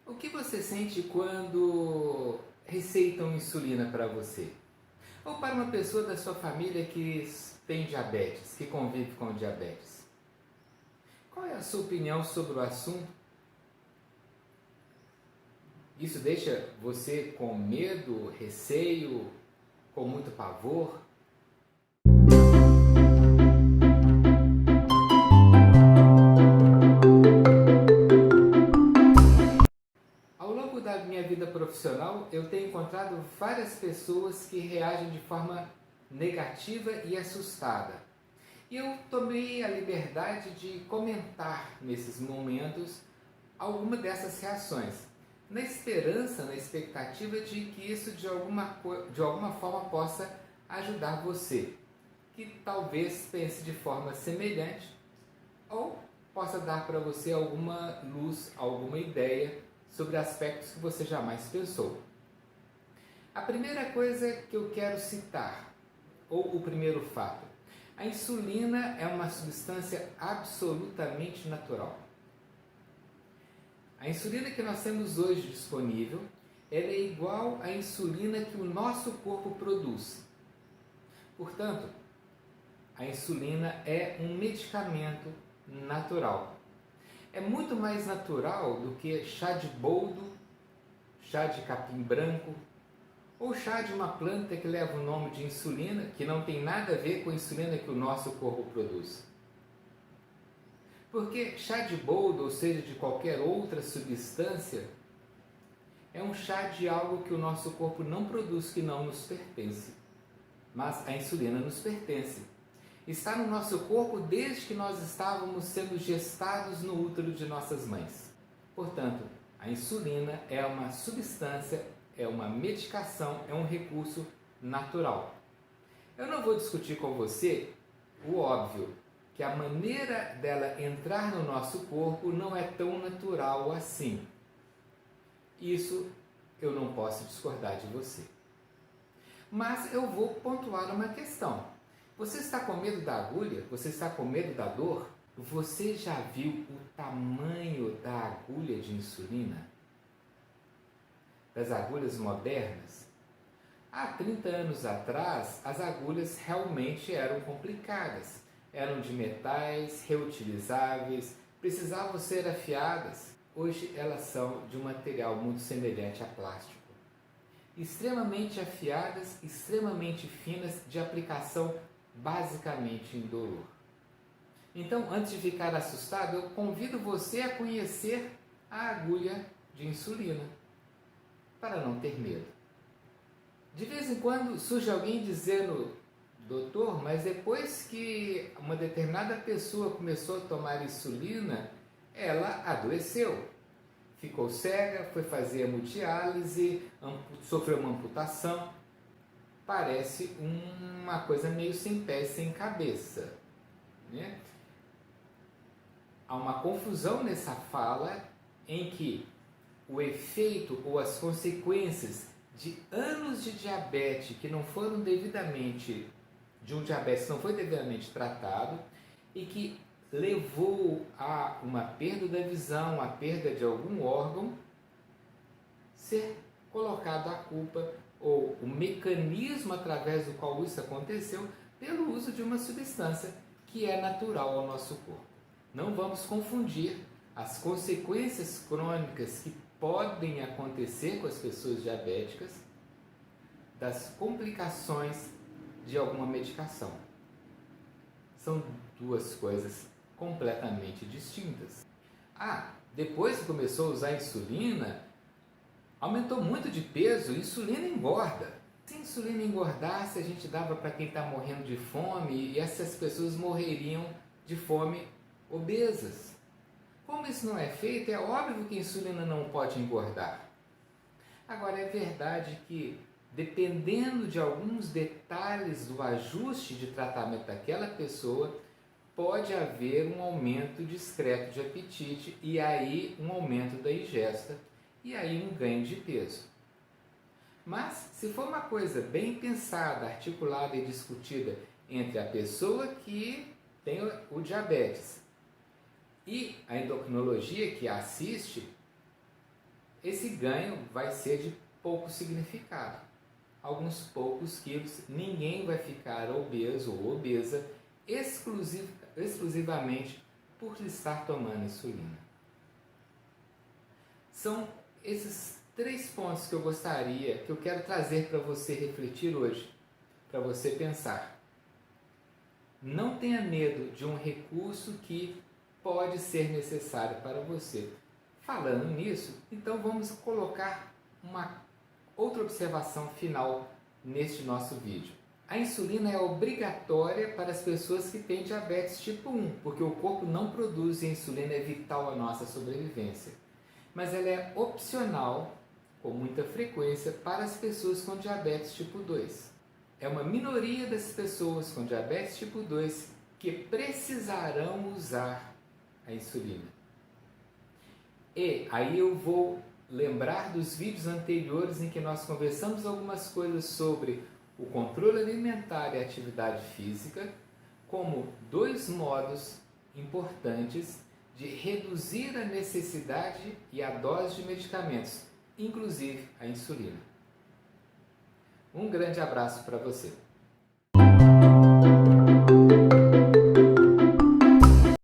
O que você sente quando receitam insulina para você? Ou para uma pessoa da sua família que tem diabetes, que convive com diabetes? Qual é a sua opinião sobre o assunto? Isso deixa você com medo, receio, com muito pavor? Ao longo da minha vida profissional, eu tenho encontrado várias pessoas que reagem de forma negativa e assustada. E eu tomei a liberdade de comentar nesses momentos alguma dessas reações, na esperança, na expectativa de que isso de alguma forma possa ajudar você, que talvez pense de forma semelhante ou possa dar para você alguma luz, alguma ideia sobre aspectos que você jamais pensou. A primeira coisa que eu quero citar, ou o primeiro fato, a insulina é uma substância absolutamente natural. A insulina que nós temos hoje disponível, ela é igual à insulina que o nosso corpo produz. Portanto, a insulina é um medicamento natural. É muito mais natural do que chá de boldo, chá de capim branco, ou chá de uma planta que leva o nome de insulina, que não tem nada a ver com a insulina que o nosso corpo produz. Porque chá de boldo, ou seja, de qualquer outra substância, é um chá de algo que o nosso corpo não produz, que não nos pertence. Mas a insulina nos pertence. Está no nosso corpo desde que nós estávamos sendo gestados no útero de nossas mães. Portanto, a insulina é uma substância, é uma medicação, é um recurso natural. Eu não vou discutir com você o óbvio, que a maneira dela entrar no nosso corpo não é tão natural assim. Isso eu não posso discordar de você. Mas eu vou pontuar uma questão. Você está com medo da agulha? Você está com medo da dor? Você já viu o tamanho da agulha de insulina? Das agulhas modernas? Há 30 anos atrás, as agulhas realmente eram complicadas. Eram de metais, reutilizáveis, precisavam ser afiadas. Hoje elas são de um material muito semelhante a plástico. Extremamente afiadas, extremamente finas, de aplicação basicamente indolor. Então, antes de ficar assustado, eu convido você a conhecer a agulha de insulina, para não ter medo. De vez em quando surge alguém dizendo: doutor, mas depois que uma determinada pessoa começou a tomar insulina, ela adoeceu. Ficou cega, foi fazer hemodiálise, sofreu uma amputação. Parece uma coisa meio sem pé e sem cabeça, né? Há uma confusão nessa fala em que o efeito ou as consequências de anos de diabetes que não foram devidamente, de um diabetes que não foi devidamente tratado e que levou a uma perda da visão, a perda de algum órgão, ser colocado a culpa ou o mecanismo através do qual isso aconteceu pelo uso de uma substância que é natural ao nosso corpo. Não vamos confundir as consequências crônicas que podem acontecer com as pessoas diabéticas das complicações de alguma medicação. São duas coisas completamente distintas. Depois que começou a usar insulina, aumentou muito de peso. Insulina engorda. Se a insulina engordasse, a gente dava para quem está morrendo de fome e essas pessoas morreriam de fome obesas. Como isso não é feito, é óbvio que a insulina não pode engordar. Agora, é verdade que, dependendo de alguns detalhes do ajuste de tratamento daquela pessoa, pode haver um aumento discreto de apetite e aí um aumento da ingesta e aí um ganho de peso. Mas, se for uma coisa bem pensada, articulada e discutida entre a pessoa que tem o diabetes e a endocrinologia que a assiste, esse ganho vai ser de pouco significado. Alguns poucos quilos, ninguém vai ficar obeso ou obesa exclusivamente por estar tomando insulina. São esses 3 pontos que eu quero trazer para você refletir hoje, para você pensar. Não tenha medo de um recurso que pode ser necessário para você. Falando nisso, então vamos colocar uma outra observação final neste nosso vídeo. A insulina é obrigatória para as pessoas que têm diabetes tipo 1, porque o corpo não produz e a insulina é vital à nossa sobrevivência. Mas ela é opcional, com muita frequência, para as pessoas com diabetes tipo 2. É uma minoria das pessoas com diabetes tipo 2 que precisarão usar a insulina. E aí eu vou lembrar dos vídeos anteriores em que nós conversamos algumas coisas sobre o controle alimentar e a atividade física como 2 modos importantes de reduzir a necessidade e a dose de medicamentos, inclusive a insulina. Um grande abraço para você.